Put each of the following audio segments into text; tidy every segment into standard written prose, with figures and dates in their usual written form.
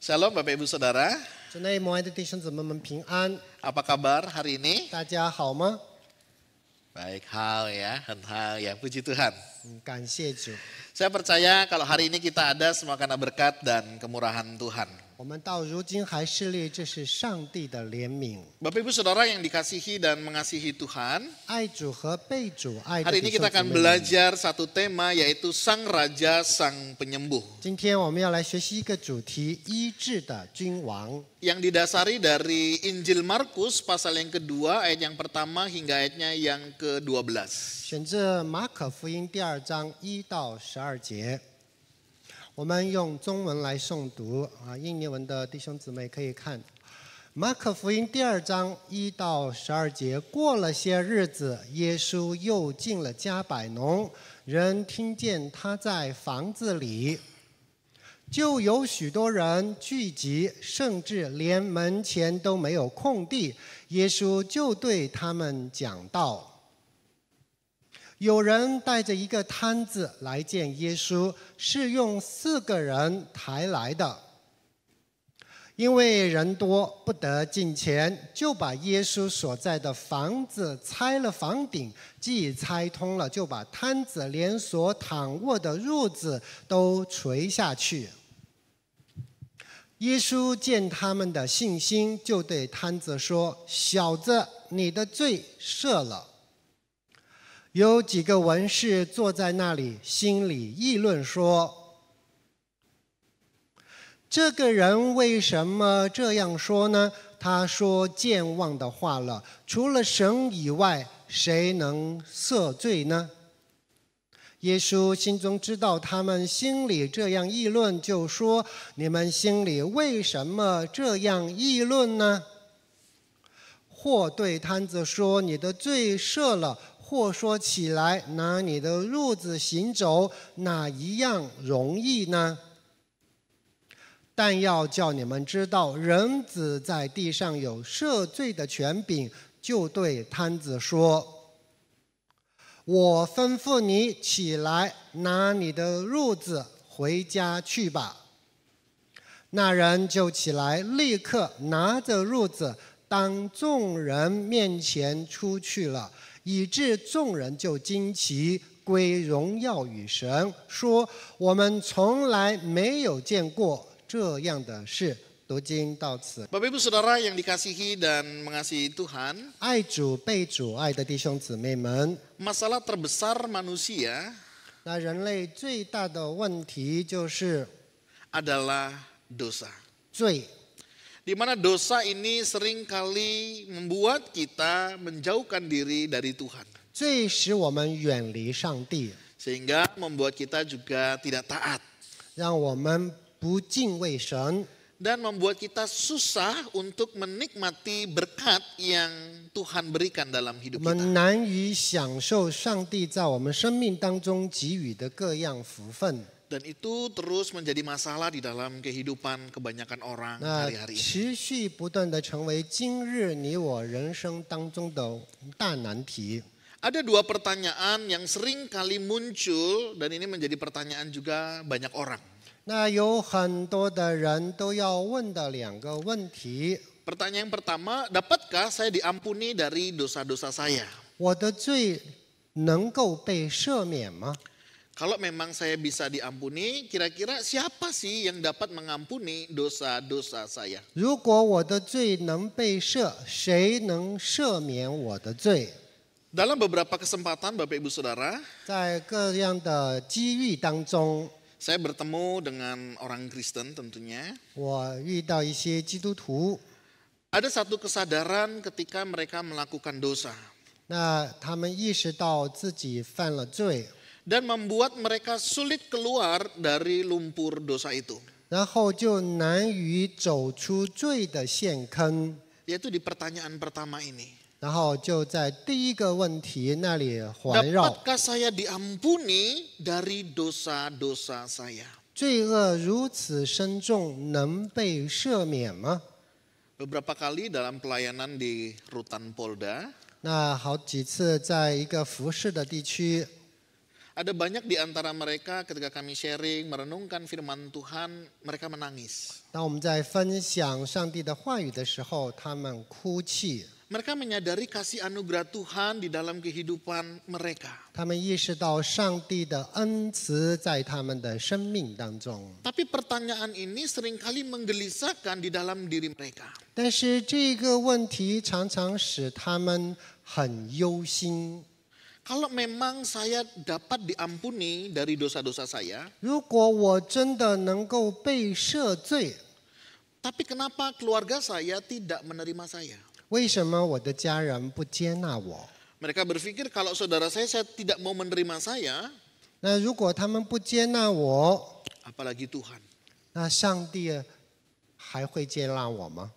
Shalom Bapak Ibu Saudara, 主内蒙爱的弟兄姊妹们平安， apa kabar hari ini? 大家好吗？ Baik, hal ya, hal ya, puji Tuhan. 感谢主， Saya percaya kalau hari ini kita ada semua karena berkat dan kemurahan Tuhan. 我们到如今还视力，这是上帝的怜悯。 Bapak Ibu Saudara yang dikasihi dan mengasihi Tuhan, 爱主和被主爱的 hari 弟 ini 兄 kita 姊 akan 妹们， belajar satu tema yaitu Sang Raja Sang Penyembuh. 今天我们要来学习一个主题：医治的君王。 Yang didasari dari Injil Markus pasal yang kedua ayat yang pertama hingga ayatnya yang ke-12. 选自马可福音第2章1到12节。我们用中文来诵读啊，印尼文的弟兄姊妹可以看。马可福音第2章1到12节，过了些日子，耶稣又进了加百农，人听见他在房子里，就有许多人聚集，甚至连门前都没有空地。耶稣就对他们讲道。 有人带着一个摊子来见耶稣，是用4个人抬来的。因为人多不得进前，就把耶稣所在的房子拆了房顶，既拆通了，就把摊子连所躺卧的褥子都垂下去。耶稣见他们的信心，就对摊子说：“小子，你的罪赦了。” 有几个文士坐在那里，心里议论说：“这个人为什么这样说呢？他说健忘的话了。除了神以外，谁能赦罪呢？”耶稣心中知道他们心里这样议论，就说：“你们心里为什么这样议论呢？”或对摊子说：“你的罪赦了。” 或说起来，拿你的褥子行走，哪一样容易呢？但要叫你们知道，人子在地上有赦罪的权柄，就对摊子说：“我吩咐你起来，拿你的褥子回家去吧。”那人就起来，立刻拿着褥子，当众人面前出去了。 以致众人就惊奇，归荣耀与神，说：“我们从来没有见过这样的事。”读经到此。 Bapak Ibu Saudara yang dikasihi dan mengasihi Tuhan, 爱主被主爱的弟兄姊妹们， masalah terbesar manusia 那人类最大的问题就是 adalah dosa. 罪。 Di mana dosa ini seringkali membuat kita menjauhkan diri dari Tuhan. 罪使我们远离上帝， Sehingga membuat kita juga tidak taat. 让我们不敬畏神， Dan membuat kita susah untuk menikmati berkat yang Tuhan berikan dalam 我 hidup 们 kita. 难以享受上帝在我们生命当中给予的各样福分。 Dan itu terus menjadi masalah di dalam kehidupan kebanyakan orang 那 hari-hari ini. 持续不断的成为今日你我人生当中的大难题。 Ada 2 pertanyaan yang sering kali muncul dan ini menjadi pertanyaan juga banyak orang. 那有很多的人都要问的2个问题： Pertanyaan yang pertama, dapatkah saya diampuni dari dosa-dosa saya? 我的罪能够被赦免吗？ Kalau memang saya bisa diampuni, kira-kira siapa sih yang dapat mengampuni dosa-dosa saya? 如果我的罪能被赦，谁能赦免我的罪？ Dalam beberapa kesempatan Bapak Ibu Saudara, 在各样的机遇当中， saya bertemu dengan orang Kristen tentunya. 我遇到一些基督徒， Ada satu kesadaran ketika mereka melakukan dosa. 那他们意识到自己犯了罪。 Dan membuat mereka sulit keluar dari lumpur dosa itu. 然后就难于走出罪的陷坑， Yaitu di pertanyaan pertama ini. 然后就在第一个问题那里环绕： Dapatkah saya diampuni dari dosa-dosa saya? 罪恶如此深重，能被赦免吗？ Beberapa kali dalam pelayanan di Rutan Polda, 那好几次在一个服侍的地区， Ada banyak di antara mereka ketika kami sharing, merenungkan firman Tuhan, mereka menangis. 当我们在分享上帝的话语的时候，他们哭泣， Mereka menyadari kasih anugerah Tuhan di dalam kehidupan mereka. 他们意识到上帝的恩慈在他们的生命当中。 Tapi pertanyaan ini seringkali menggelisahkan di dalam diri mereka. 但是这个问题常常使他们很忧心。 Kalau memang saya dapat diampuni dari dosa-dosa saya, 如果我真的能够被赦罪， tapi kenapa keluarga saya tidak menerima saya? 为什么我的家人不接纳我？ Mereka berpikir kalau saudara saya tidak mau menerima saya, 那如果他们不接纳我， apalagi Tuhan. 那上帝还会接纳我吗？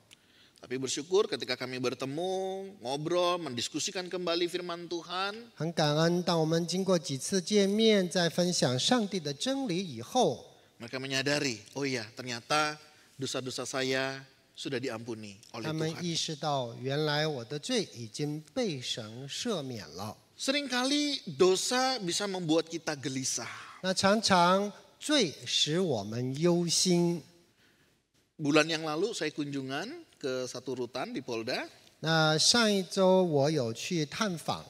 Tapi bersyukur ketika kami bertemu, ngobrol, mendiskusikan kembali firman Tuhan, 很感恩，当我们经过几次见面，在分享上帝的真理以后， mereka menyadari, oh iya ternyata dosa-dosa saya sudah diampuni oleh 他们 Tuhan. 意识到，原来我的罪已经被神赦免了。 Seringkali dosa bisa membuat kita gelisah. 那常常罪使我们忧心。 Bulan yang lalu saya kunjungan ke satu rutan di Polda. 那上一周我有去探访，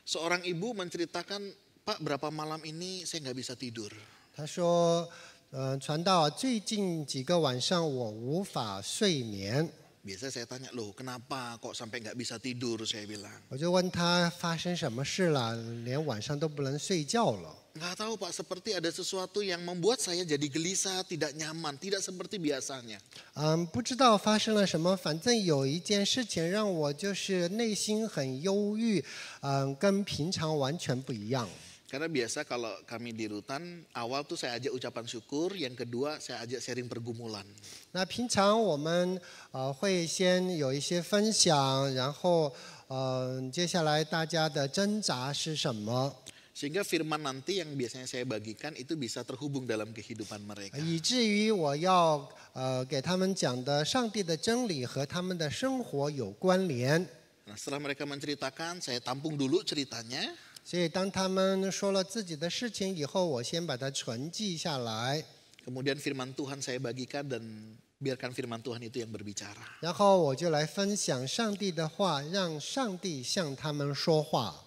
Seorang ibu menceritakan, Pak berapa malam ini saya nggak bisa tidur. 他说：“传道，最近几个晚上我无法睡眠。” Biasa saya tanya, loh kenapa kok sampai nggak bisa tidur, saya bilang. 我就问他发生什么事了，连晚上都不能睡觉了。 Nggak tahu Pak, seperti ada sesuatu yang membuat saya jadi gelisah, tidak nyaman, tidak seperti biasanya. 不知道发生了什么，反正有一件事情让我就是内心很忧郁，跟平常完全不一样。 Karena biasa kalau kami di rutan, awal tuh saya ajak ucapan syukur, yang kedua saya ajak sharing pergumulan. 那平常我们会先有一些分享，然后接下来大家的挣扎是什么， Sehingga firman nanti yang biasanya saya bagikan itu bisa terhubung dalam kehidupan mereka. 以至于我要给他们讲的上帝的真理和他们的生活有关联。 Nah, setelah mereka menceritakan, saya tampung dulu ceritanya. 所以当他们说了自己的事情以后，我先把它存记下来， Kemudian firman Tuhan saya bagikan dan biarkan firman Tuhan itu yang berbicara. 然后我就来分享上帝的话，让上帝向他们说话。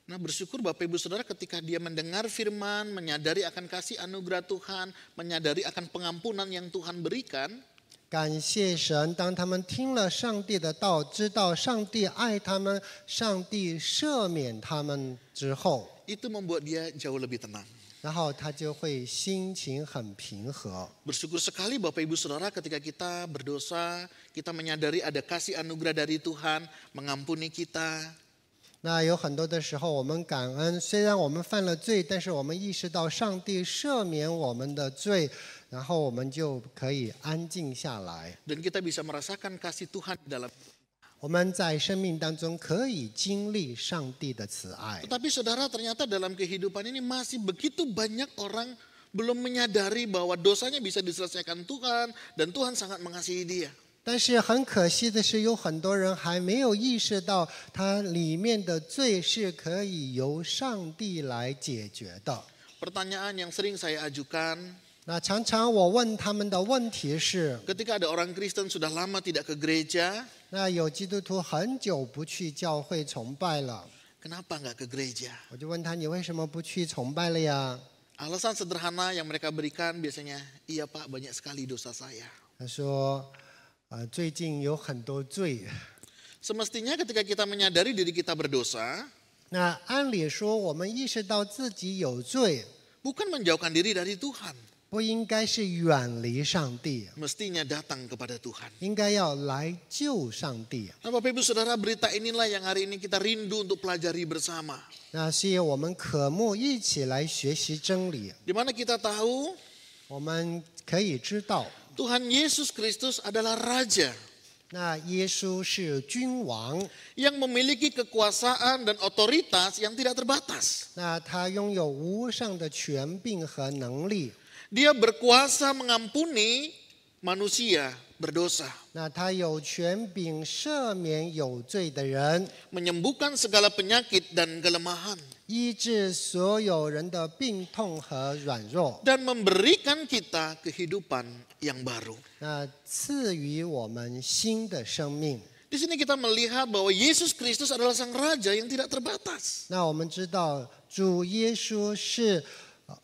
Nah, bersyukur Bapak Ibu Saudara ketika dia mendengar firman, menyadari akan kasih anugerah Tuhan, menyadari akan pengampunan yang Tuhan berikan, 感谢神，当他们听了上帝的道，知道上帝爱他们，上帝赦免他们之后， itu membuat dia jauh lebih tenang. 然后他就会心情很平和。 Bersyukur sekali Bapak Ibu Saudara ketika kita berdosa, kita menyadari ada kasih anugerah dari Tuhan, mengampuni kita. 那有很多的时候，我们感恩，虽然我们犯了罪，但是我们意识到上帝赦免我们的罪，然后我们就可以安静下来。 Dan kita bisa merasakan kasih Tuhan di dalam. 我们在生命当中可以经历上帝的慈爱。 Tetapi saudara ternyata dalam kehidupan ini masih begitu banyak orang belum menyadari bahwa dosanya bisa diselesaikan Tuhan dan Tuhan sangat mengasihi dia. 但是很可惜的是，有很多人还没有意识到，他里面的罪是可以由上帝来解决的。 Pertanyaan yang sering saya ajukan, 那常常我问他们的问题是： ketika ada orang Kristen sudah lama tidak ke gereja, 那有基督徒很久不去教会崇拜了， kenapa nggak ke gereja? 我就问他：你为什么不去崇拜了呀？ Alasan sederhana yang mereka berikan biasanya, iya Pak banyak sekali dosa saya. 他说：最近有很多罪。 Semestinya ketika kita menyadari diri kita berdosa, 那按理说，我们意识到自己有罪， bukan menjauhkan diri dari Tuhan. 不应该是远离上帝， Mestinya datang kepada Tuhan. 应该要来救上帝。 Nah Bapak Ibu Saudara, berita inilah yang hari ini kita rindu untuk pelajari bersama. 那是我们渴慕一起来学习真理， Di mana kita tahu 我们可以知道， Tuhan Yesus Kristus adalah Raja 那耶稣是君王， yang memiliki kekuasaan dan otoritas yang tidak terbatas. 那他拥有无上的权柄和能力， Dia berkuasa mengampuni manusia berdosa, 那他有权柄赦免有罪的人， menyembuhkan segala penyakit dan kelemahan, 医治所有人的病痛和软弱， dan memberikan kita kehidupan yang baru. 那赐予我们新的生命。 Di sini kita melihat bahwa Yesus Kristus adalah sang raja yang tidak terbatas. 那我们知道主耶稣是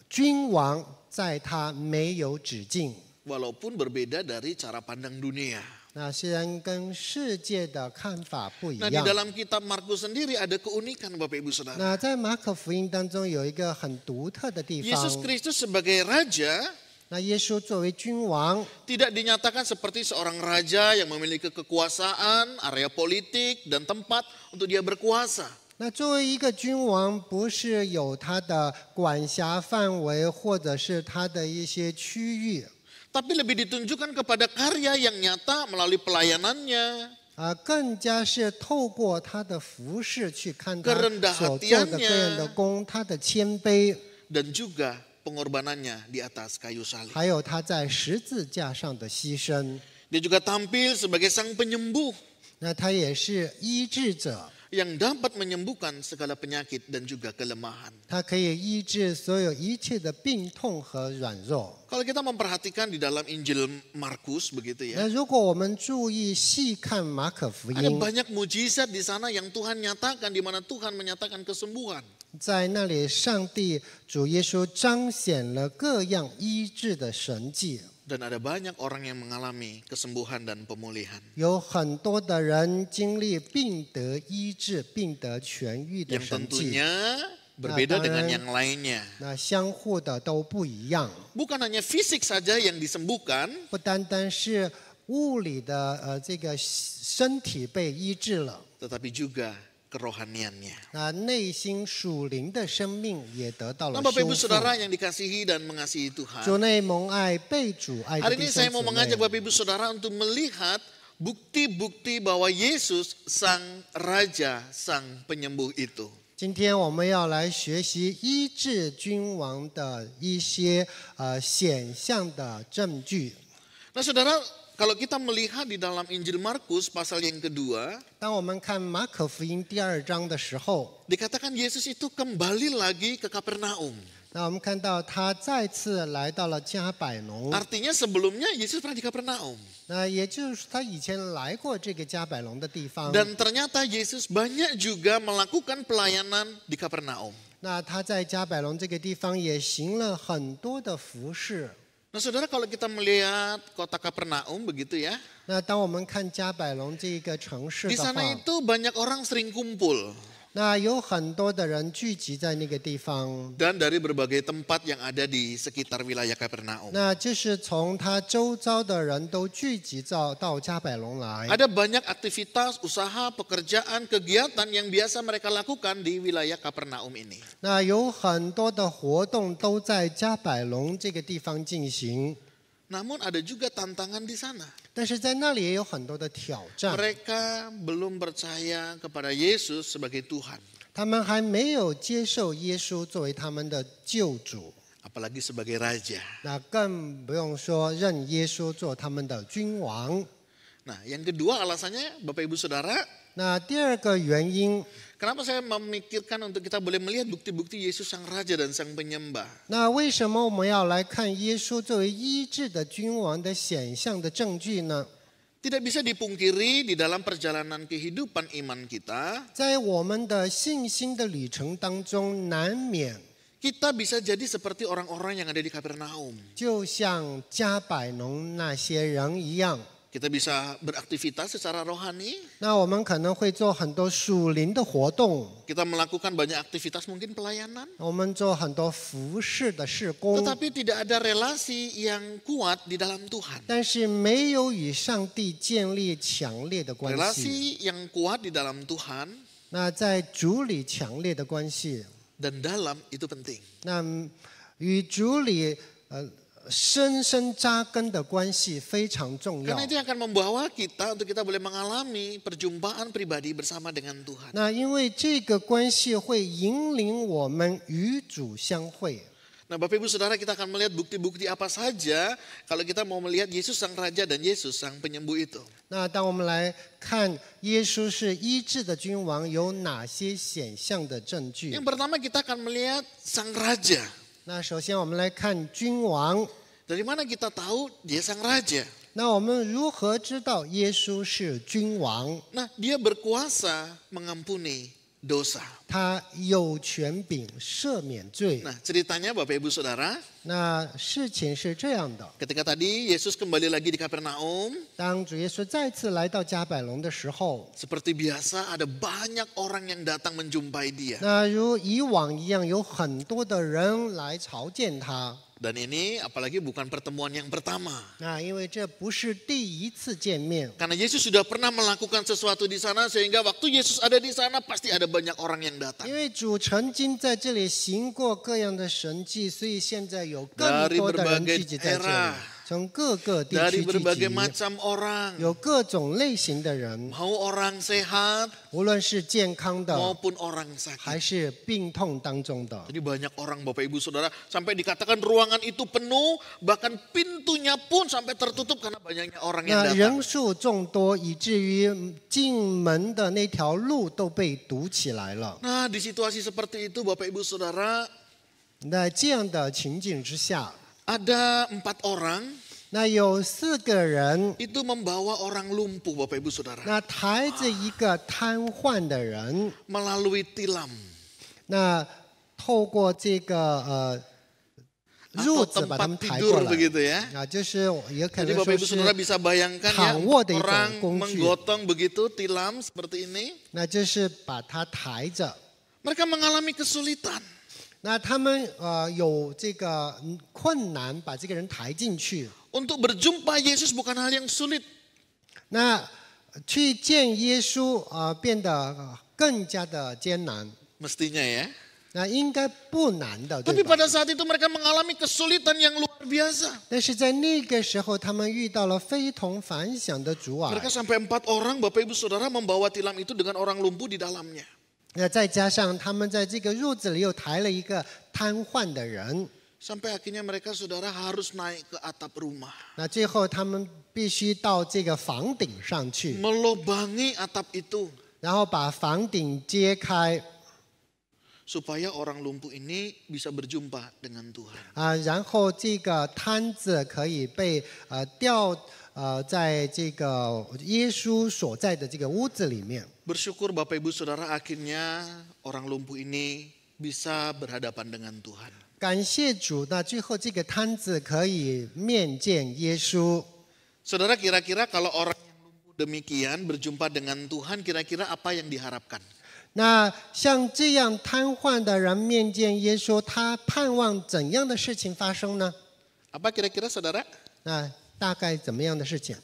君王，在他没有止境。 Walaupun berbeda dari cara pandang dunia. 那虽然跟世界的看法不一 Nah, di 样， dalam kitab Markus sendiri ada keunikan Bapak Ibu Saudara. 那在马可福音当中有一个很独特的地方 Yesus， Kristus sebagai raja 那耶稣作为君王， tidak dinyatakan seperti seorang raja yang memiliki kekuasaan, area politik, dan tempat untuk dia berkuasa. 那作为一个君王，不是有他的管辖范围，或者是他的一些区域， Tapi lebih ditunjukkan kepada karya yang nyata melalui pelayanannya, 更加是透过他的服饰去看他 Kerendah 所做的 hatiannya 个人的功，他的谦卑， dan juga pengorbanannya di atas kayu salib. 还有他在十字架上的牺牲。 Dia juga tampil sebagai sang penyembuh 那他也是医治者， yang dapat menyembuhkan segala penyakit dan juga kelemahan. 他可以医治所有一切的病痛和软弱。 Kalau kita memperhatikan di dalam Injil Markus begitu 那 ya, 如果我们注意细看马可福 ada 音， banyak mujizat di sana yang Tuhan nyatakan, di mana Tuhan menyatakan kesembuhan. 在那里，上帝主耶稣彰显了各样医治的神迹， Dan ada banyak orang yang mengalami kesembuhan dan pemulihan. 有很多的人经历病得医治、病得痊愈的 Yang 神迹， tentunya berbeda Nah, dengan tangan. yang lainnya. 那相互的都不一样， Bukan hanya fisik saja yang disembuhkan, 不单单是物理的这个身体被医治了， tetapi juga kerohaniannya. 那内心属灵的生命也得到了 Nah, Bapak 修 Ibu 复。 Saudara yang dikasihi dan mengasihi Tuhan. 主内蒙爱被主爱的 Hari 弟 ini 兄 saya 姊 mau mengajak 妹， Bapak Ibu Saudara untuk melihat bukti-bukti bahwa Yesus sang raja, sang penyembuh itu. 今天我们要来学习医治君王的一些显象的证据。 Nah, Saudara, kalau kita melihat di dalam Injil Markus pasal yang kedua, 当我们看马可福音第2章的时候， dikatakan Yesus itu kembali lagi ke Kapernaum. 那我们看到他再次来到了加百农， Artinya sebelumnya Yesus pernah di Kapernaum. 那也就是他以前来过这个加百农的地方。 Dan ternyata Yesus banyak juga melakukan pelayanan di Kapernaum. 那他在加百农这个地方也行了很多的服事。 Nah, Saudara, kalau kita melihat kota Kapernaum begitu ya, 那当我们看加百农这个城市 di 的 sana 话， itu banyak orang sering kumpul. 那有很多的人聚集在那个地方。 Dan dari berbagai tempat yang ada di sekitar wilayah Kapernaum. 那就是从他周遭的人都聚集到加百隆来。 Ada banyak aktivitas, usaha, pekerjaan, kegiatan yang biasa mereka lakukan di wilayah Kapernaum ini. 那有很多的活动都在加百隆这个地方进行， Namun ada juga tantangan di sana. 但是在那里也有很多的挑战。 Mereka belum percaya kepada Yesus sebagai Tuhan, 他们还没有接受耶稣作为他们的救主， apalagi sebagai raja. 那更不用说认耶稣做他们的君王。 Nah, yang kedua alasannya, Bapak Ibu Saudara, 那第二个原因， kenapa saya memikirkan untuk kita boleh melihat bukti-bukti Yesus sang raja dan sang penyembah. 那为什么我们要来看耶稣作为医治的君王的显象的证据呢？ Tidak bisa dipungkiri di dalam perjalanan kehidupan iman kita, 在我们的信心的旅程当中，难免 kita bisa jadi seperti orang-orang yang ada di Kapernaum. 就像加百农那些人一样， Kita bisa beraktivitas secara rohani, 那我们可能会做很多属灵的活动， kita melakukan banyak aktivitas mungkin pelayanan, 我们做很多服侍的事工， tetapi tidak ada relasi yang kuat di dalam Tuhan. 但是没有与上帝建立强烈的关系。 Relasi yang kuat di dalam Tuhan 那在主里强烈的关系， dan dalam itu penting. 那与主里深深扎根的关系非常重要 Karena。itu yang akan membawa kita untuk kita boleh mengalami perjumpaan pribadi bersama dengan Tuhan. 那因为这个关系会引领我们与主相会。Nah Bapak Ibu Saudara, kita akan melihat bukti-bukti apa saja kalau kita mau melihat Yesus sang Raja dan Yesus sang penyembuh itu. 那当我们来看耶稣是医治的君王，有哪些显象的证据？ Yang pertama kita akan melihat sang Raja. 那首先我们来看君王。 Dari mana kita tahu dia sang Raja? 那我们如何知道耶稣是君王？ Nah dia berkuasa mengampuni dosa. 他有权柄赦免罪。 Nah ceritanya Bapak Ibu Saudara, 那事情是这样的： ketika tadi Yesus kembali lagi di Kapernaum, 当主耶稣再次来到加百隆的时候， seperti biasa ada banyak orang yang datang menjumpai dia. 那如以往一样，有很多的人来朝见他。 Dan ini apalagi bukan pertemuan yang pertama. 那因为这不是第一次见面， Karena Yesus sudah pernah melakukan sesuatu di sana sehingga waktu Yesus ada di sana pasti ada banyak orang yang datang. 因为主曾经在这里行过各样的神迹，所以现在有更 Dari 多的人 berbagai 聚集在这里 daerah， 从各个地 Dari 区聚 berbagai 集， macam orang, 有各种类型的人， mau orang sehat 无论是健康的 maupun orang 还 sakit. 是病痛当中的。 Jadi banyak orang Bapak Ibu Saudara sampai dikatakan ruangan itu penuh, bahkan pintunya pun sampai tertutup karena banyaknya orang yang 那 datang. 人数众多，以至于进门的那条路都被堵起来了。 Nah di situasi seperti itu Bapak Ibu Saudara, 那这样的情景之下， ada 4 orang 那有4个人， itu membawa orang lumpuh Bapak Ibu Saudara 那抬着一个瘫痪的人， melalui tilam 那透过这个褥 atau 子把他 tempat 们抬 tidur 过来， begitu ya. 啊，就是也可 Jadi 能 Bapak 说 Ibu 是 Saudara bisa bayangkan ya, 躺卧的一种 orang 工具， menggotong begitu tilam seperti ini. 那就是把他抬着。 Mereka mengalami kesulitan. 那他们有这个困难，把这个人抬进去。 Untuk berjumpa Yesus bukan hal yang sulit. 那去见耶稣变得更加的艰难。 Mestinya ya. 那应该不难的，对 Tapi 吧？ pada saat itu mereka mengalami kesulitan yang luar biasa. 但是在那个时候，他们遇到了非同凡响的阻碍。 Mereka sampai 4 orang Bapak Ibu Saudara membawa tilam itu dengan orang lumpuh di dalamnya. 那再加上他们在这个褥子里又抬了一个瘫痪的人， Sampai akhirnya mereka Saudara harus naik ke atap rumah. 那最后他们必须到这个房顶上去， Melobangi atap itu. 然后把房顶揭开 Supaya orang lumpuh ini bisa berjumpa dengan Tuhan. 然后这个摊子可以被吊在这个耶稣所在的这个屋子里面。 Bersyukur Bapak Ibu Saudara akhirnya orang lumpuh ini bisa berhadapan dengan Tuhan. 感谢主，那最后这个摊子可以面见耶稣。 Saudara kira-kira kalau orang yang lumpuh demikian berjumpa dengan Tuhan, kira-kira apa yang diharapkan? 那像这样瘫痪的人面见耶稣，他盼望怎样的事情发生呢？ Apa kira-kira Saudara? 那大概怎么样的事情？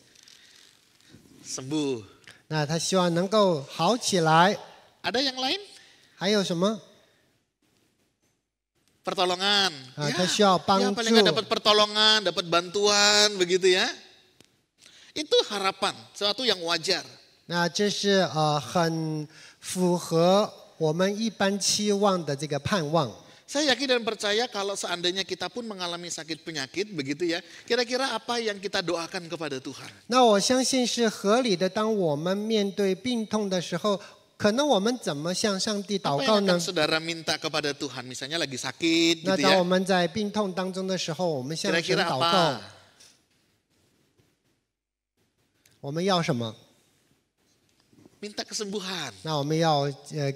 Sembuh. 那他希望能够好起来。 Ada yang lain? 还有什么？ Pertolongan. Kita siap ya bantu. paling nggak dapat pertolongan, dapat bantuan, begitu ya. Itu harapan, sesuatu yang wajar. 那这是很符合我们一般期望的这个盼望。 Saya yakin dan percaya kalau seandainya kita pun mengalami sakit penyakit, begitu ya. Kira-kira apa yang kita doakan kepada Tuhan? 那我相信是合理的。当我们面对病痛的时候，可能我们怎么向上帝祷 Apa 告 yang 呢 akan？saudara minta kepada Tuhan? Misalnya lagi sakit, 那 gitu 当我 ya. 们在病痛当中的时候，我们向神 Kira-kira 祷告 apa?，我们要什么？ Minta kesembuhan. 那我们要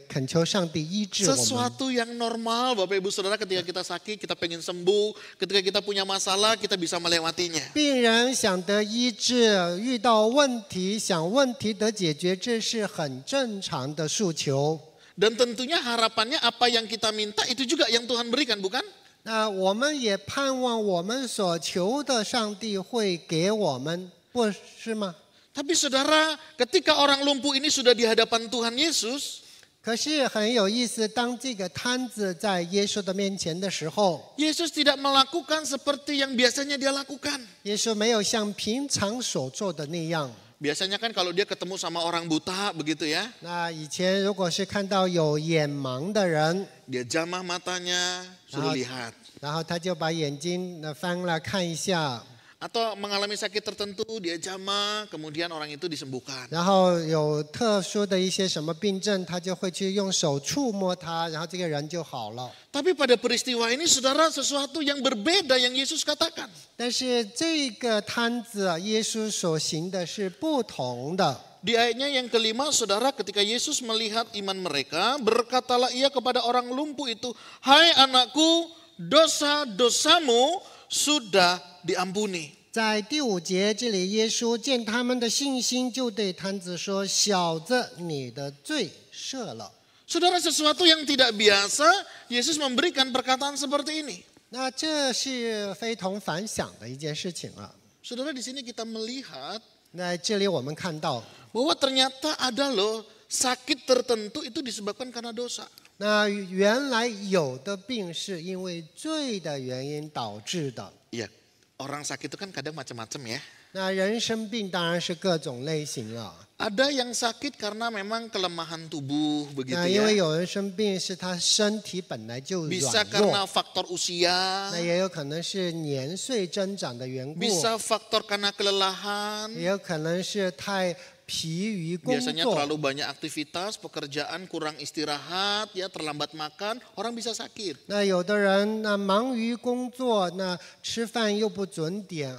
恳求上帝医治我们。 Sesuatu yang normal Bapak Ibu Saudara ketika kita sakit, kita pengen sembuh. Ketika kita punya masalah, kita bisa melewatinya. 病人想得医治，遇到问题想问题得解决，这是很正常的诉求。 Dan tentunya harapannya apa yang kita minta itu juga yang Tuhan berikan, bukan? 那我们也盼望我们所求的上帝会给我们，不是吗？ Tapi saudara, ketika orang lumpuh ini sudah di hadapan Tuhan Yesus, 可是很有意思，当这个摊子在耶稣的面前的时候， Yesus tidak melakukan seperti yang biasanya dia lakukan. 耶稣没有像平常所做的那样。 Biasanya kan kalau dia ketemu sama orang buta begitu ya, 那以前如果是看到有眼盲的人， dia jamah matanya, suruh Ah. lihat. 然后他就把眼睛翻来看一下， Atau mengalami sakit tertentu, dia jamah, kemudian orang itu disembuhkan. 然后有特殊的一些什么病症，他就会去用手触摸它，然后这个人就好了。 Tapi pada peristiwa ini saudara sesuatu yang berbeda yang Yesus katakan. 但是这个摊子，耶稣所行的是不同的。 Di ayatnya yang kelima, saudara, ketika Yesus melihat iman mereka, berkatalah ia kepada orang lumpuh itu, "Hai anakku, dosa-dosamu sudah diampuni." 在第5节这里，耶稣见他们的信心，就对摊子说：“小子，你的罪赦了。” Saudara, sesuatu yang tidak biasa, Yesus memberikan perkataan seperti ini. 那这是非同凡响的一件事情啊。 Saudara, di sini kita melihat 那这里我们看到， bahwa ternyata ada loh sakit tertentu itu disebabkan karena dosa. 那原来有的病是因为罪的原因导致的。 Iya, orang sakit itu kan kadang macam-macam ya. 那人生病当然是各种类型了。 Ada yang sakit karena memang kelemahan tubuh 那 begitu 因为 ya. 有人生病是他身体本来就 Bisa 软 karena 弱， faktor usia, 那也有可能是年岁增长的缘故， bisa faktor karena kelelahan. 也有可能是太疲于工 Biasanya 作。 terlalu banyak aktivitas, pekerjaan, kurang istirahat, ya terlambat makan, orang bisa sakit. 那有的人那忙于工作，那吃饭又不准点，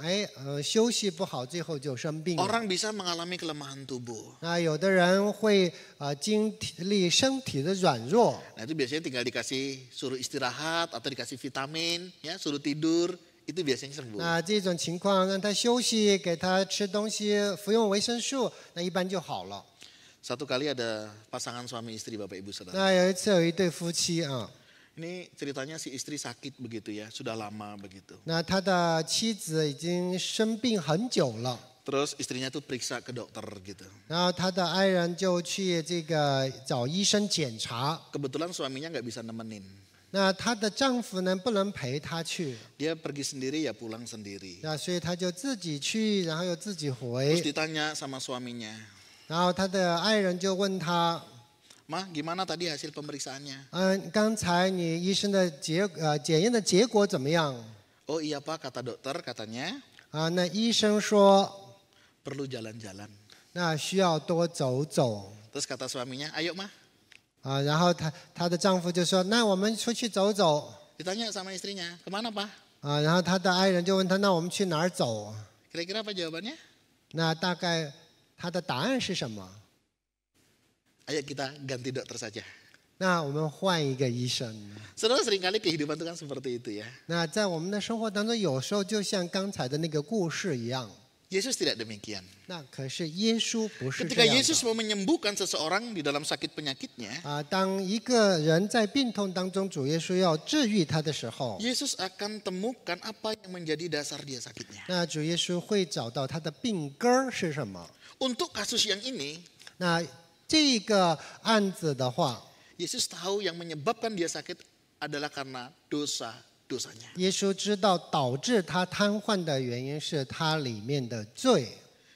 休息不好，最后就生病了。 Orang bisa mengalami kelemahan tubuh. 那有的人会精力身体的软弱， Nah itu biasanya tinggal dikasih suruh istirahat atau dikasih vitamin, ya suruh tidur, itu biasanya sembuh. 那这种情况让他休息，给他吃东西，服用维生素，那一般就好了。 Satu kali ada pasangan suami istri Bapak Ibu Saudara. 那有一次有一对夫妻啊， Ini ceritanya si istri sakit begitu ya, sudah lama begitu. 那他的妻子已经生病很久了， Terus istrinya tuh periksa ke dokter gitu. 然后他的爱人就去这个找医生检查。 Kebetulan suaminya nggak bisa nemenin. 那她的丈夫呢不能陪她去， Dia pergi sendiri ya pulang sendiri. 那所以她就自己去，然后又自己 Terus 回。 ditanya sama suaminya, 然后她的爱人就问她， "Ma, gimana tadi hasil pemeriksaannya?" 刚才你医生的检验的结果怎么样？ Oh iya Pak, kata dokter katanya 那医生说， perlu jalan-jalan. 那需要多走走。 Terus kata suaminya, "Ayo mah." 然后她的丈夫就说，那我们出去走走。 Ditanya sama istrinya, "Kemana Pak?" 然后她的爱人就问她，那我们去哪儿走？ Kira-kira apa jawabannya? 那大概她的答案是什么？ Ayo kita ganti dokter saja. 那我们换一个医生。 Saudara, seringkali kehidupan itu kan seperti itu ya. 那在我们的生活当中，有时候就像刚才的那个故事一样。 Yesus tidak demikian. 那可是耶稣不是 Ketika 这样 Yesus 的。 mau menyembuhkan seseorang di dalam sakit penyakitnya, 当一个人在病痛当中，主耶稣要治愈他的时候， Yesus akan temukan apa yang menjadi dasar dia sakitnya. 那主耶稣会找到他的病根儿是什么。 Untuk kasus yang ini, 那这个案子的话， Yesus tahu yang menyebabkan dia sakit adalah karena dosa-dosanya. 耶稣知道导致他瘫痪的原因是他里面的罪，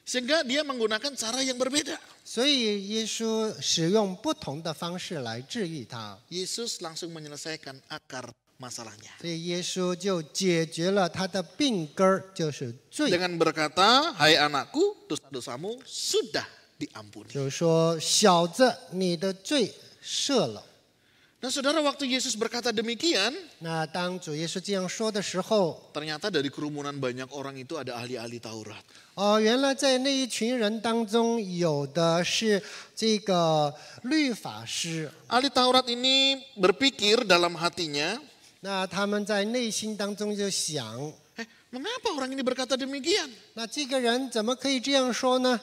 Sehingga dia menggunakan cara yang berbeda. 所以耶稣使用不同的方式来治愈他。 Yesus langsung menyelesaikan akar masalahnya. 所以耶稣就解决了他的病根儿，就是罪。 Dengan berkata, "Hai anakku, dosa-dosamu sudah diampuni." 就是说，小子，你的罪赦了。 Nah saudara, waktu Yesus berkata demikian, 那当主耶稣这样说的时候， ternyata dari kerumunan banyak orang itu ada ahli-ahli Taurat. 原来在那一群人当中，有的是这个律法师。 Ahli Taurat ini berpikir dalam hatinya, 那他们在内心当中就想， mengapa orang ini berkata demikian? 那这个人怎么可以这样说呢？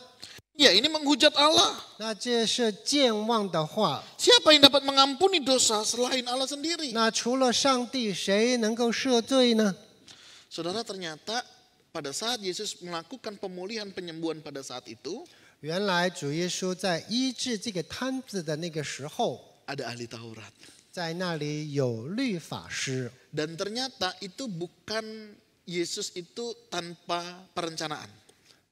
Ya ini menghujat Allah. 那这是健忘的话。 Siapa yang dapat mengampuni dosa selain Allah sendiri? 那除了上帝，谁能够赦罪呢？ Saudara, ternyata pada saat Yesus melakukan pemulihan penyembuhan pada saat itu, 原来主耶稣在医治这个摊子的那个时候， ada ahli Taurat. 在那里有律法师。 Dan ternyata itu bukan Yesus itu tanpa perencanaan.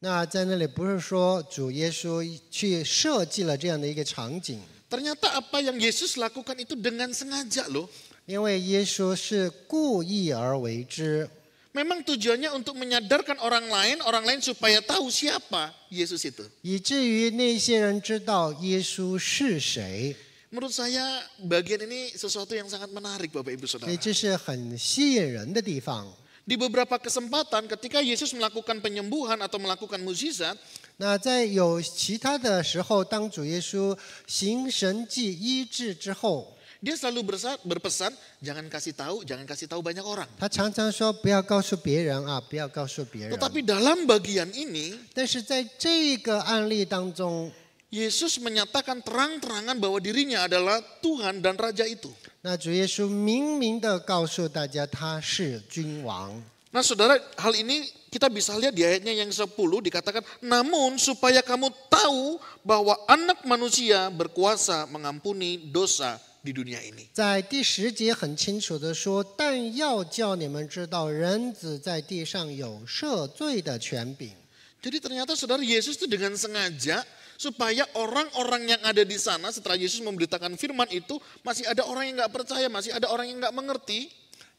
那在那里不是说主耶稣去设计了这样的一个场景， Ternyata apa yang Yesus lakukan itu dengan sengaja loh. 因为耶稣是故意而为之， Memang tujuannya untuk menyadarkan orang lain supaya tahu siapa Yesus itu. 以至于那些人知道耶稣是谁。 Menurut saya bagian ini sesuatu yang sangat menarik Bapak Ibu 所 Saudara. 以这是很吸引人的地方。 Di beberapa kesempatan ketika Yesus melakukan penyembuhan atau melakukan mukjizat, 那在有其他的时候，当主耶稣行神迹医治之后， dia selalu berpesan, jangan kasih tahu banyak orang. 他常常说不要告诉别人啊，不要告诉别人。 Tetapi dalam bagian ini, 但是在这个案例当中， Yesus menyatakan terang-terangan bahwa dirinya adalah Tuhan dan Raja itu. 那主耶稣明明的告诉大家他是君王。 Nah saudara, hal ini kita bisa lihat di ayatnya yang 10 dikatakan, namun supaya kamu tahu bahwa anak manusia berkuasa mengampuni dosa di dunia ini. 在第10节很清楚的说，但要叫你们知道，人子在地上有赦罪的权柄。 Jadi ternyata saudara Yesus itu dengan sengaja supaya orang-orang yang ada di sana setelah Yesus memberitakan firman itu masih ada orang yang nggak percaya, masih ada orang yang nggak mengerti.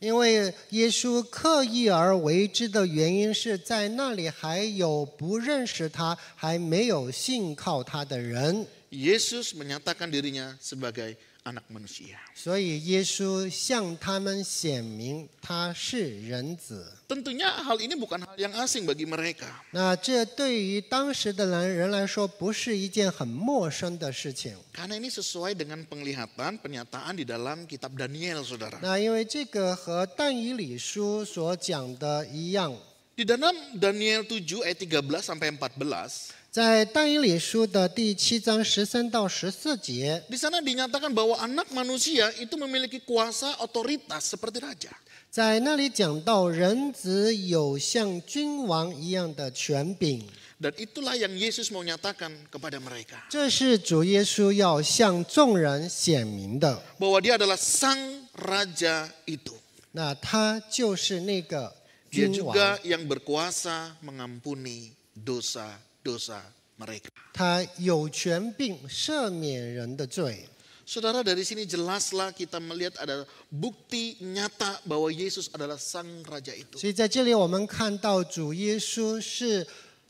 因为耶稣刻意而为之的原因是在那里还有不认识他、还没有信靠他的人， Yesus menyatakan dirinya sebagai anak manusia. 所以耶稣向他们显明他是人子。 Tentunya hal ini bukan hal yang asing bagi mereka. 那这对于当时的人来说，不是一件很陌生的事情。 Karena ini sesuai dengan pernyataan di dalam kitab Daniel, saudara. 那因为这个和但以理书所讲的一样， Di dalam Daniel 7 ayat 13 sampai 14, 在但以理书的第7章13到14节， di sana dinyatakan bahwa anak manusia itu memiliki kuasa otoritas seperti raja. 在那里讲到人子有像君王一样的权柄， Dan itulah yang Yesus mau nyatakan kepada mereka. 这是主耶稣要向众人显明的。 Bahwa dia adalah sang raja itu. 那他就是那个 Dia 君王， juga yang berkuasa mengampuni dosa-dosa mereka. 他有权柄赦免人的罪。 Saudara, dari sini jelaslah kita melihat ada bukti nyata bahwa Yesus adalah sang raja itu. 所以在这里我们看到主耶稣是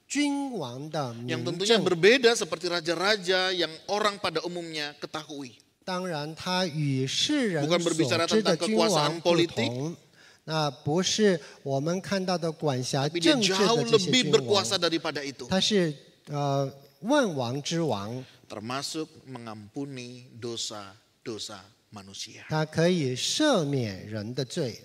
君王的 Yang 名 tentunya 证。 berbeda seperti raja-raja yang orang pada umumnya ketahui. 当然，他与世人 Bukan 所 berbicara 知的 tentang 君王 kekuasaan 不 politik 同。那不是我们看到的管辖 Tapi dia 政治 jauh 的这些 lebih 君王， berkuasa daripada itu. 他是万王之王， Termasuk mengampuni dosa-dosa manusia. 他可以赦免人的罪。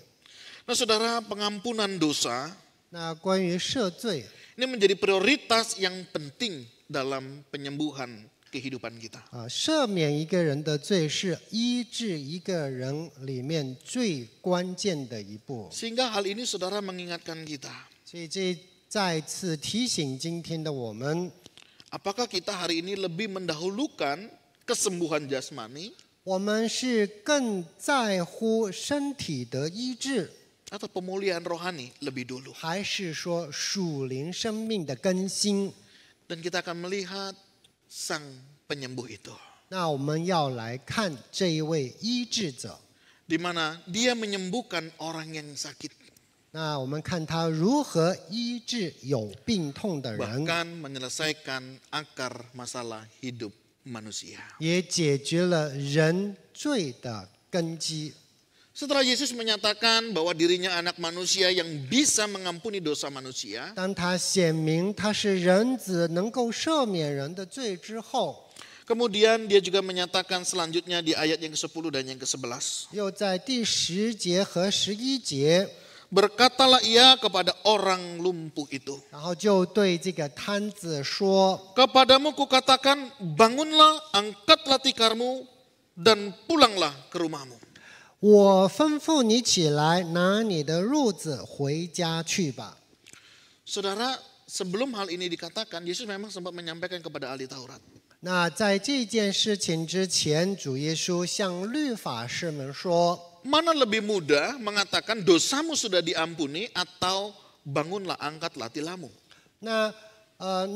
Nah saudara, pengampunan dosa 那关于赦罪， ini menjadi prioritas yang penting dalam penyembuhan kehidupan kita. 赦免一个人的罪是医治一个人里面最关键的一步。 Sehingga hal ini saudara mengingatkan kita. 所以这再次提醒今天的我们， Apakah kita hari ini lebih mendahulukan kesembuhan jasmani 我们是更在乎身体的医治， atau pemulihan rohani lebih dulu? 还是说属灵生命的更新？ Dan kita akan melihat sang penyembuh itu. 那我们要来看这一位医治者， Di mana dia menyembuhkan orang yang sakit. 那我们看他如何医治有病痛的人， Bahkan menyelesaikan akar masalah hidup manusia. 也解决了人罪的根基。 Setelah Yesus menyatakan bahwa dirinya anak manusia yang bisa mengampuni dosa manusia, 当他显明他是人子，能够赦免人的罪之后， kemudian dia juga menyatakan selanjutnya di ayat yang ke-10 dan yang ke-11. 又在第10节和11节， Berkatalah ia kepada orang lumpuh itu. 然后就对这个摊子说 Kepadamu kukatakan, bangunlah, angkatlah tikarmu, dan pulanglah ke rumahmu.：“ 我吩咐你起来，拿你的褥子回家去吧。” Saudara, sebelum hal ini dikatakan, Yesus memang sempat menyampaikan kepada ahli Taurat. 那在这件事情之前，主耶稣向律法师们说： Mana lebih mudah mengatakan dosamu sudah diampuni atau bangunlah angkatlah tilammu? 那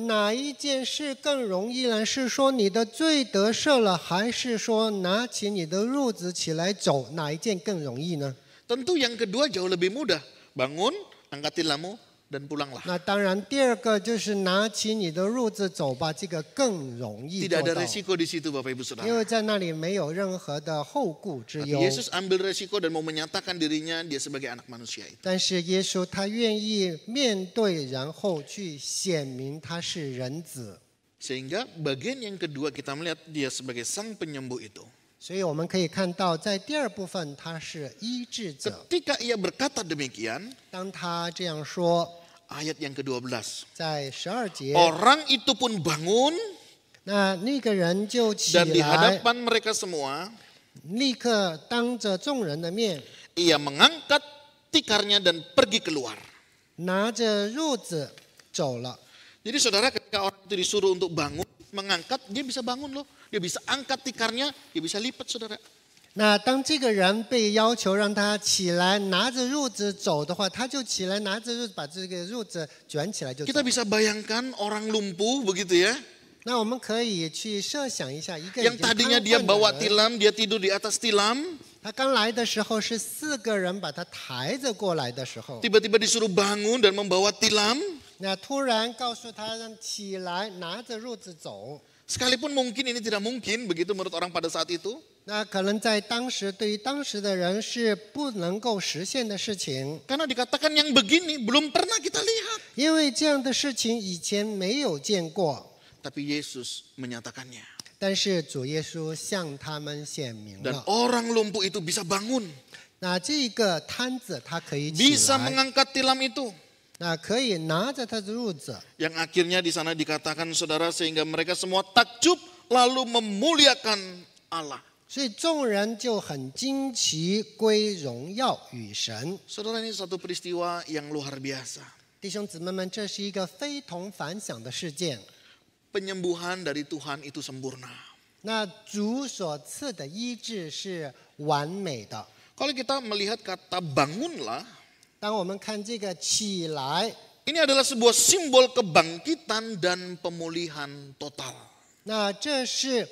哪一件事更容易呢？是说你的罪得赦了，还是说拿起你的褥子起来走？哪一件更容易呢？ Tentu yang kedua jauh lebih mudah. Bangun, angkat tilammu, dan pulanglah. 那当然，第二个就是拿起你的褥子走吧，这个更容易 Tidak 做 ada 到， resiko di situ Bapak Ibu 因 Saudara. 为在那里没有任何的后顾之 Tapi 忧。 Yesus ambil resiko dan mau menyatakan dirinya dia sebagai anak manusia itu. 但是耶稣他愿意面对，然后去显明他是人子， Sehingga bagian yang kedua kita melihat dia sebagai sang penyembuh itu. 所以我们可以看到，在第二部分他是医治者。 Ketika ia berkata demikian, 当他这样说， ayat yang ke-12. 在12节， Orang itu pun bangun 那个人就起 dan di 来， hadapan mereka semua 立刻当着众人的面， ia mengangkat tikarnya dan pergi keluar. 拿着褥子走了。 Jadi saudara ketika orang itu disuruh untuk bangun, mengangkat, dia bisa bangun loh. Dia bisa angkat tikarnya, dia bisa lipat saudara. 那当这个人被要求让他起来拿着褥子走的话，他就起来拿着褥子把这个褥子卷起来就走。 Kita bisa bayangkan orang lumpuh begitu ya. 那我们可以去设想一下，一个已 Yang 经 tadinya 瘫 dia 痪 bawa 的人， tilam, dia tidur di atas tilam. 他刚来的时候是4个人把他抬着过来的时候， Tiba-tiba disuruh bangun dan membawa tilam. 那突然告诉他让起来拿着褥子走。 Sekalipun mungkin ini tidak mungkin begitu menurut orang pada saat itu. 那可能在当时，对于当时的人是不能够实现的事情， Karena dikatakan yang begini belum pernah kita lihat. 因为这样的事情以前没有见过。 Tapi Yesus menyatakannya. 但是主耶稣向他们显明 Dan 了， orang lumpuh itu bisa bangun. 那这个摊子他可以起 Bisa 来， mengangkat tilam itu. 那可以拿着他的褥子。 Yang akhirnya di sana dikatakan saudara sehingga mereka semua takjub lalu memuliakan Allah. 所以众人就很惊奇，归荣耀与神。 Saudara ini satu peristiwa yang luar biasa. 弟兄姊妹们，这是一个非同凡响的事件。 Penyembuhan dari Tuhan itu sempurna. 那主所赐的医治是完美的。 Kalau kita melihat kata bangunlah, 当我们看这个起来， ini adalah sebuah simbol kebangkitan dan pemulihan total. 那这是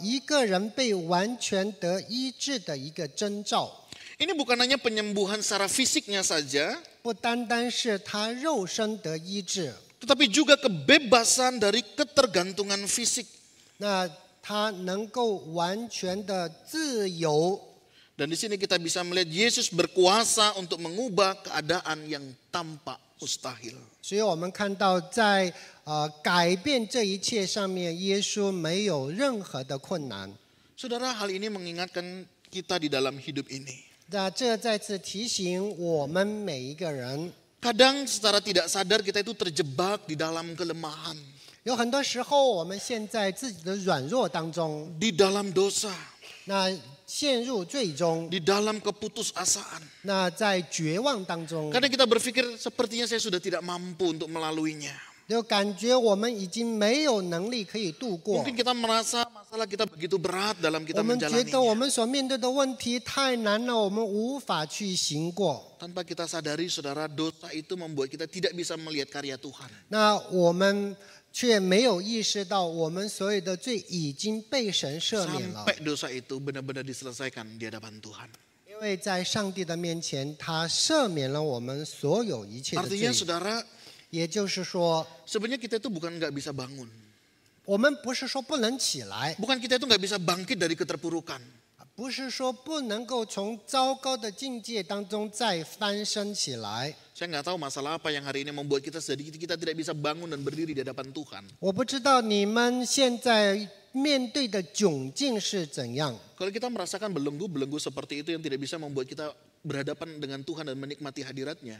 一个人被完全得医治的一个征兆， Ini bukan hanya penyembuhan secara fisiknya saja, 不单单是他肉身得医治， tetapi juga kebebasan dari ketergantungan fisik. 那他能够完全的自由。 Dan di sini kita bisa melihat Yesus berkuasa untuk mengubah keadaan yang tampak mustahil. 所以我们看到在改变这一切上面，耶稣没有任何的困难。 Saudara, hal ini mengingatkan kita di dalam hidup ini. 那这再次提醒我们每一个人， Kadang secara tidak sadar kita itu terjebak di dalam kelemahan, 有很多时候我们陷在自己的软弱当中， di dalam dosa, 那陷入最终， di dalam keputusasaan. 那在绝望当中， Kadang kita berpikir sepertinya saya sudah tidak mampu untuk melaluinya. 就感觉我们已经没有能力可以度过。 Mungkin kita merasa masalah kita begitu berat dalam 我 kita 们觉得我 menjalaninya. 们所面对的问题太难了，我们无法去行过。 Tanpa kita sadari saudara, dosa itu membuat kita tidak bisa melihat karya Tuhan. 那我们却没有意识到，我们所有的罪已经被神赦免了， Sampai dosa itu benar-benar diselesaikan di hadapan Tuhan. 因为在上帝的面前，他赦免了我们所有一切的 Artinya 罪。 saudara, 也就是说， sebenarnya kita itu bukan nggak bisa bangun. 我们不是说不能起来， Bukan kita itu nggak bisa bangkit dari keterpurukan. 不是说不能够从糟糕的境界当中再翻身起来。 Saya nggak tahu masalah apa yang hari ini membuat kita sedikit kita tidak bisa bangun dan berdiri di hadapan Tuhan. 我不知道你们现在面对的窘境是怎样。 Kalau kita merasakan belenggu-belenggu seperti itu yang tidak bisa membuat kita berhadapan dengan Tuhan dan menikmati hadiratnya.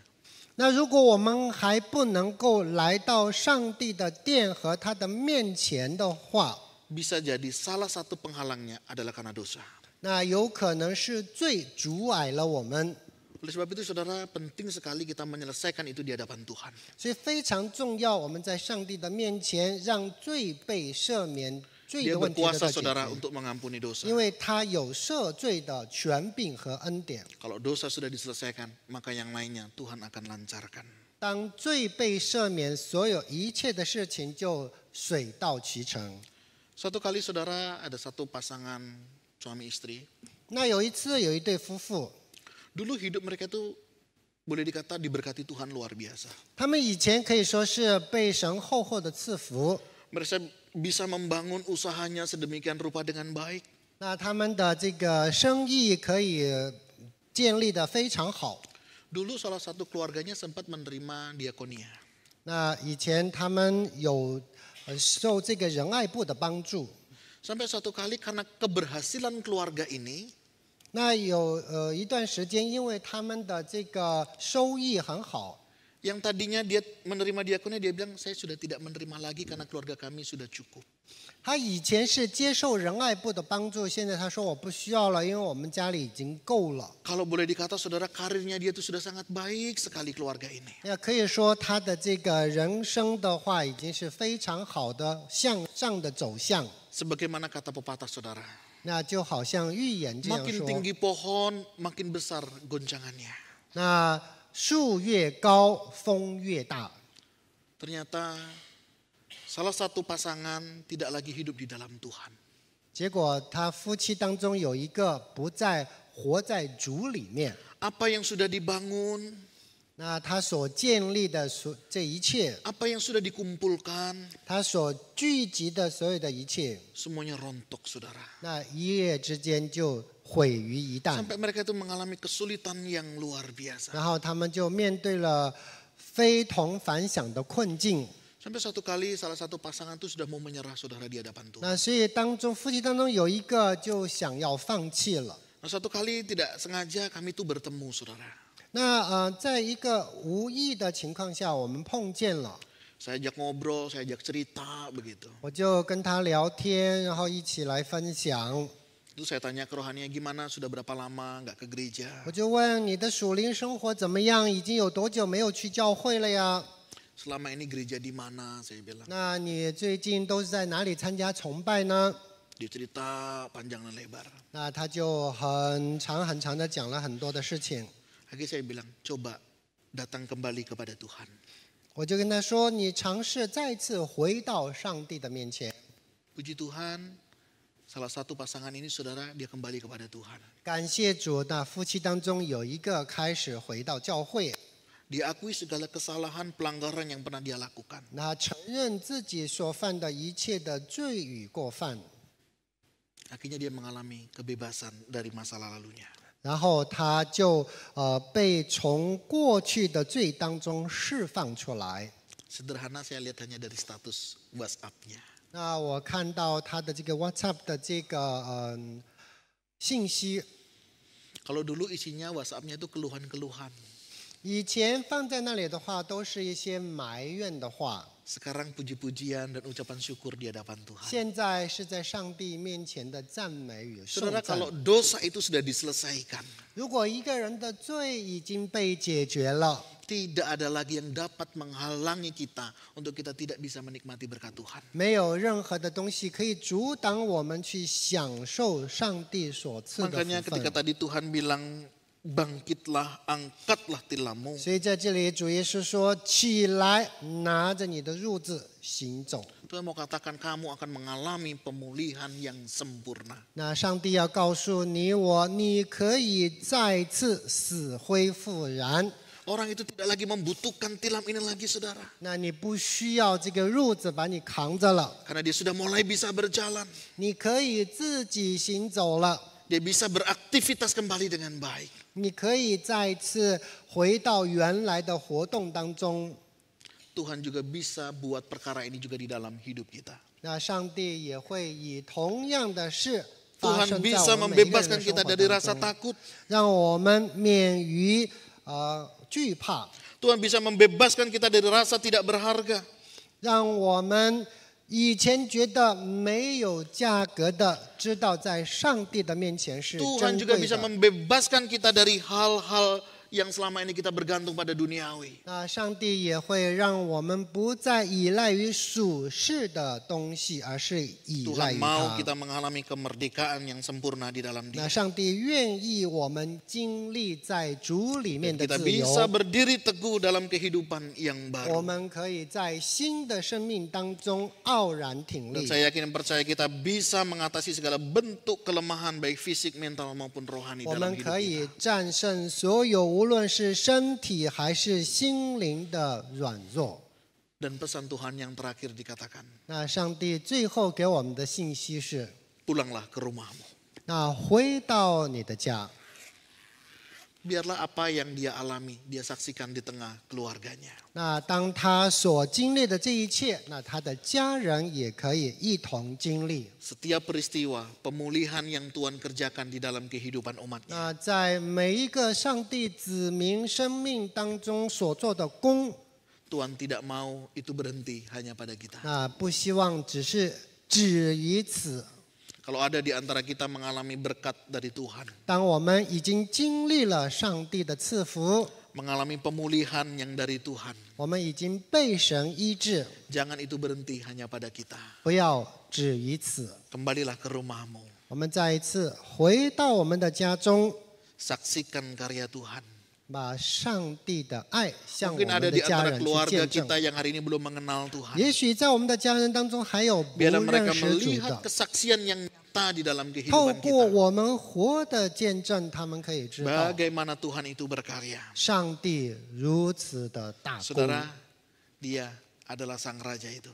那如果我们还不能够来到上帝的殿和他的面前的话， Bisa jadi salah satu penghalangnya adalah karena dosa. 那有可能是罪阻碍了我们。 Oleh sebab itu saudara, penting sekali kita menyelesaikan itu di hadapan Tuhan. 所以非常重要，我们在上帝的面前让罪被赦免，罪 Dia 的问题得到 berkuasa 解 saudara 决， untuk mengampuni dosa. 因为他有赦罪的权柄和恩典。 Kalau dosa sudah diselesaikan, maka yang lainnya Tuhan akan lancarkan. 当罪被赦免，所有一切的事情就水到渠成。 Suatu kali saudara ada satu pasangan suami istri. 那有一次，有一对夫妇， Dulu hidup mereka itu boleh dikata diberkati Tuhan luar biasa. 他们以前可以说是被神厚厚的赐福， Mereka bisa membangun usahanya sedemikian rupa dengan baik. 那他们的这个生意可以建立得非常好。 Dulu salah satu keluarganya sempat menerima diakonia. 那以前他们有受这个仁爱部的帮助。 Sampai suatu kali karena keberhasilan keluarga ini, 那有一段时间，因为他们的这个收益很好， yang tadinya dia menerima diakonia, dia bilang saya sudah tidak menerima lagi karena keluarga kami sudah cukup. 他以前是接受仁爱部的帮助，现在他说我不需要了，因为我们家里已经够了。 Kalau boleh dikata saudara, karirnya dia itu sudah sangat baik sekali keluarga ini. 那可以说他的这个人生的话，已经是非常好的向上的走向。 Sebagaimana kata pepatah saudara, 那就好像预言这样 makin 说， tinggi pohon, makin besar goncangannya. 那树越高，风越大。 Ternyata salah satu pasangan tidak lagi hidup di dalam Tuhan. 结果他夫妻当中有一个不再活在主里面， Apa yang sudah dibangun, 那他所建立的这一切， apa yang sudah dikumpulkan, 他所聚集的所有的一切， semuanya rontok saudara. 那一夜之间就毁于一旦。 Sampai mereka itu mengalami kesulitan yang luar biasa. 然后他们就面对了非同凡响的困境。 Sampai suatu kali salah satu pasangan itu sudah mau menyerah saudara di hadapan Tuhan. 那所以夫妻当中有一个就想要放弃了。 Nah, suatu kali tidak sengaja kami itu bertemu saudara. 那在一个无意的情况下，我们碰见了， Saya ajak ngobrol, saya ajak cerita begitu. 我就跟他聊天，然后一起来分享。 Terus saya tanya ke rohaninya gimana, sudah berapa lama nggak ke gereja? 我就问你的属灵生活怎么样？已经有多久没有去教会了呀？ Selama ini gereja di mana? Saya bilang. 那你最近都是在哪里参加崇拜呢？ Dia cerita panjang dan lebar. 那他就很长的讲了很多的事情。 Akhirnya saya bilang, coba datang kembali kepada Tuhan. 我就跟他说：“你尝试再次回到上帝的面前。 Puji Tuhan, salah satu pasangan ini saudara, dia kembali kepada Tuhan. 感谢主，那夫妻当中有一个开始回到教会， Dia akui segala kesalahan, pelanggaran yang pernah dia lakukan. 那承认自己所犯的一切的罪与过犯， Akhirnya dia mengalami kebebasan dari masa lalunya. 然后他就被从过去的罪当中释放出来。 Sederhana saya lihat hanya dari status WhatsApp-nya. 那我看到他的这个 WhatsApp 的这个信息， Kalau dulu isinya WhatsApp-nya itu keluhan-keluhan. 以前放在那里的话，都是一些埋怨的话。 Sekarang puji-pujian dan ucapan syukur di hadapan Tuhan. 现在是在上帝面前的赞美与颂 Saudara, 赞。 kalau dosa itu sudah diselesaikan, 如果一个人的罪已经被解决了， tidak ada lagi yang dapat menghalangi kita untuk kita tidak bisa menikmati berkat Tuhan. 没有任何的东西可以阻挡我们去享受上帝所赐的 Makanya 福 ketika 分。 tadi Tuhan bilang, bangkitlah, angkatlah tilammu. 所以在这里，主耶稣说：“起来，拿着你的褥子行走。 Tuhan mau katakan kamu akan mengalami pemulihan yang sempurna. ”那上帝要告诉你我，你可以再次死灰复燃。 Orang itu tidak lagi membutuhkan tilam ini lagi saudara. 那你不需要这个褥子把你扛着了， Karena dia sudah mulai bisa berjalan. 你可以自己行走了。 Dia bisa beraktivitas kembali dengan baik. 你可以再次回到原来的活动当中， Tuhan juga bisa buat perkara ini juga di dalam hidup kita. 那上帝也会以同样的事发 Tuhan 生在 bisa 我们每一个人 membebaskan 的生 kita 活 dari 当 rasa 中， takut. 让我们免于惧怕， Tuhan bisa membebaskan kita dari rasa tidak berharga. 让我们以前觉得没有价格的，知道在上帝的面前是 Tuhan 珍 juga 贵 bisa 的。 membebaskan kita dari hal-hal yang selama ini kita bergantung pada duniawi. 那上帝也会让我们不再依赖于属世的东西，而是依赖 Tuhan 于 mau 他。 kita mengalami kemerdekaan yang sempurna di dalam 那 Dia. 上帝愿意我们经历在主里面的 Kita 自 bisa 由， berdiri teguh dalam kehidupan yang 我 baru. 们可以在新的生命当中傲然挺 Dan 立。 saya yakin dan percaya kita bisa mengatasi segala bentuk kelemahan baik fisik, mental maupun rohani 我 dalam 们 hidup 可以 kita. 战胜所有无论是身体还是心灵的软弱。 Dan pesan Tuhan yang terakhir dikatakan, 那上帝最后给我们的信息是： pulanglah ke rumahmu. 那回到你的家， Biarlah apa yang dia alami, dia saksikan di tengah keluarganya. 那当他所经历的这一切，那他的家人也可以一同经历。 Setiap peristiwa pemulihan yang Tuhan kerjakan di dalam kehidupan umatnya. 那在每一个上帝子民生命当中所做的工， Tuhan tidak mau itu berhenti hanya pada kita. 那不希望只是止于此。 Kalau ada di antara kita mengalami berkat dari Tuhan, 当我们已经经历了上帝的赐福， mengalami pemulihan yang dari Tuhan, 我们已经被神医治， jangan itu berhenti hanya pada kita. 不要止于此。 Kembalilah ke rumahmu, 我们再一次回到我们的家中， saksikan karya Tuhan. 把上帝的爱向我 Mungkin 们 ada 的 di 家 antara 人去 keluarga 见证。 kita yang hari ini belum mengenal Tuhan. 也许在我们的家人当中还有不 Biarlah mereka 认识主 melihat 的， kesaksian yang nyata di dalam 透 kehidupan 过 kita. 我们活的见证，他们可以知道 Bagaimana Tuhan itu berkarya. 上帝如此的大功。 Saudara, dia adalah sang raja itu.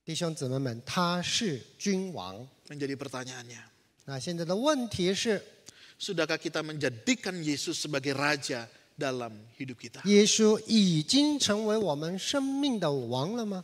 弟兄姊妹们，他是君王。 Menjadi pertanyaannya, 那现在的问题是， sudahkah kita menjadikan Yesus sebagai raja dalam hidup kita? 耶稣已经成为我们生命的王了吗？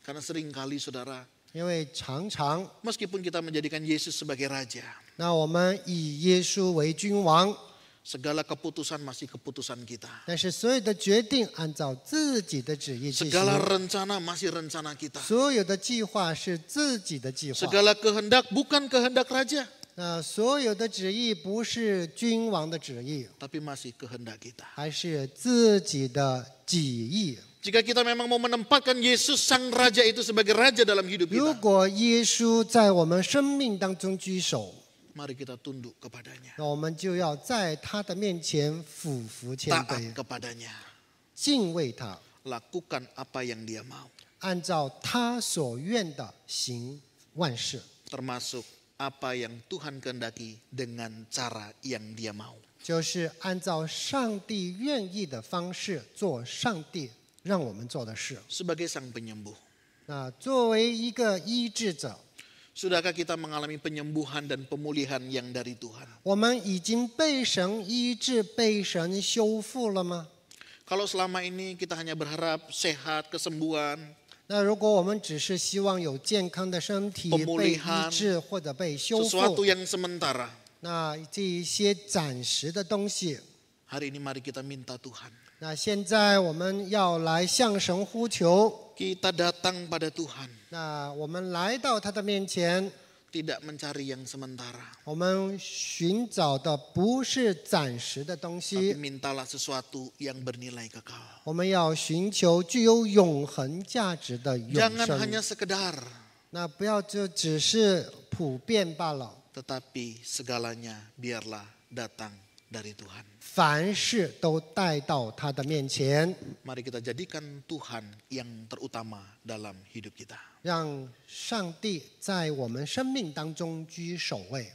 Karena seringkali saudara, 因为常常， meskipun kita menjadikan Yesus sebagai raja, 那我们以耶稣为君王， segala keputusan masih keputusan kita. 但是所有的决定按照自己的旨意进 Segala 行， rencana masih rencana kita. 所有的计划是自己的计划， Segala kehendak bukan kehendak raja, 那所有的旨意不是君王的旨意， tapi masih kehendak kita. 还是自己的己意。 Jika kita memang mau menempatkan Yesus sang raja itu sebagai raja dalam hidup 如 kita, 果耶稣在我们生命当中居首， mari kita tunduk kepadanya, 那我们就要在他的面前俯伏谦 taat 卑， kepadanya, 敬畏他， lakukan apa yang dia mau, 按照他所愿的行万事， termasuk apa yang Tuhan kehendaki dengan cara yang dia mau. 就是按照上帝愿意的方式做上帝让我们做的事。 Sebagai sang penyembuh, 那作为一个医治者， sudahkah kita mengalami penyembuhan dan pemulihan yang dari Tuhan? 我们已经被神医治、被神修复了吗？ Kalau selama ini kita hanya berharap sehat, kesembuhan, 那如果我们只是希望有健康的身体被 pemulihan 医治或者被修 sesuatu 复， yang sementara, 那这一些暂时的东西， hari ini mari kita minta Tuhan. 那现在我们要来向神呼求， Kita datang pada Tuhan, 那我们来到他的面前， tidak mencari yang sementara, 我们寻找的不是暂时的东 tapi 西， mintalah sesuatu yang bernilai kekal. 我们要寻求具有永恒价值的永 Jangan 生。 hanya sekedar, 那不要就只是普遍罢了， tetapi segalanya biarlah datang dari Tuhan. 凡事都带到他的面前， Mari kita jadikan Tuhan yang terutama dalam hidup kita. 让上帝在我们生命当中居首位。